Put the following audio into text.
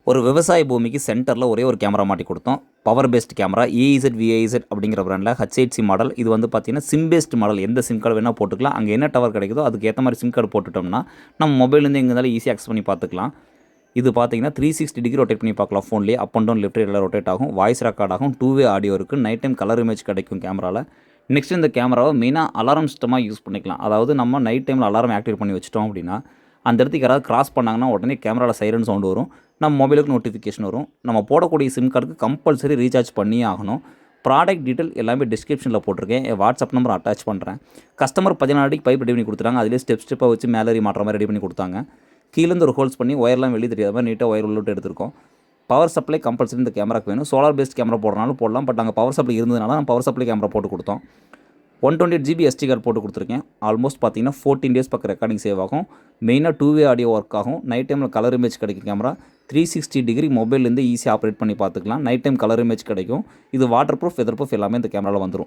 ஒரு விவசாய பூமிக்கு சென்டரில் ஒரே ஒரு கேமரா மாட்டி கொடுத்தோம். பவர் பேஸ்ட் கேமரா ஏஇசட் விஐசட் அப்படிங்கிற பிராண்டில் ஹச்8சி மாடல். இது வந்து பார்த்தீங்கன்னா சிம் பேஸ்ட் மாடல். எந்த சிம் கார்டு வேணால் போட்டுக்கலாம். அங்கே என்ன டவர் கிடைக்குதோ அதுக்கு ஏற்ற மாதிரி சிம் கார்டு போட்டுட்டோம்னா நம்ம மொபைல்லேருந்து எங்கே இருந்தாலும் ஈஸியாக அக்சஸ் பண்ணி பார்த்துக்கலாம். இது பார்த்தீங்கன்னா 360 டிகிரி ரொட்டேட் பண்ணி பார்க்கலாம். ஃபோன்லேயே அப் அண்ட் டவுன் லெஃப்ட் ரைட்டில் ரொட்டேட் ஆகும். வாய்ஸ் ரெக்கார்ட் ஆகும். 2 வே ஆடியோ இருக்குது. நைட் டைம் கலர் இமேஜ் கிடைக்கும் கேமராவில். நெக்ஸ்ட் இந்த கேமராவை மெயினாக அலாரம் சிஸ்டமாக யூஸ் பண்ணிக்கலாம். அதாவது நம்ம நைட் டைமில் அலாரம் ஆக்டிவேட் பண்ணி வச்சிட்டோம் அப்படின்னா அந்த இடத்துக்கு யாராவது கிராஸ் பண்ணாங்கன்னா உடனே கேமராவில் சைரன் சவுண்டு வரும். நம்ம மொபைலுக்கு நோட்டிஃபிகேஷன் வரும். நம்ம போடக்கூடிய சிம் கார்டுக்கு கம்பல்சரி ரீசார்ஜ் பண்ணியே ஆகணும். ப்ராடக்ட் டீட்டெயில் எல்லாமே டிஸ்கிரிப்ஷனில் போட்டிருக்கேன். என் வாட்ஸ்அப் நம்பர் அட்டாச் பண்ணுறேன். கஸ்டமர் 14 அடிக்கு பைப் ரெடி பண்ணி கொடுத்துட்டாங்க. அதிலே ஸ்டெப்பாக வச்சு மேலே மாட்டுற மாதிரி ரெடி பண்ணி கொடுத்தாங்க. கீழேருந்து ஒரு ஹோல்ஸ் பண்ணி ஒயர்லாம் வெளியே தெரியாத மாதிரி நீட்டாக ஒயர் உள்ளிட்டு எடுத்திருக்கோம். பவர் சப்ளை கம்பல்சரி இந்த கேமராக்கு வேணும். சோலார் பேஸ்ட் கேமரா போடுறனாலும் போடலாம். பட் அங்கே பவர் சப்ளை இருந்ததுனால நம்ம பவர் சப்ளை கேமரா போட்டு கொடுத்தோம். 128 GB SD கார்டு போட்டு கொடுத்துருக்கேன். ஆல்மோஸ்ட் பார்த்தீங்கன்னா 14 டேஸ் பக்கம் ரெக்கார்டிங் சேவ் ஆகும். மெயினாக 2 வே ஆடியோ ஒர்க் ஆகும். நைட் டைமில் கலர் இமேஜ் கிடைக்கும். கேமரா 360 டிகிரி மொபைல்லேருந்து ஈஸியாக ஆப்ரேட் பண்ணி பார்த்துக்கலாம். நைட் டைம் கலர் இமேஜ் கிடைக்கும். இது வாட்டர் ப்ரூஃப், வெதர் ப்ரூஃப் எல்லாமே இந்த கேமராவில் வந்துடும்.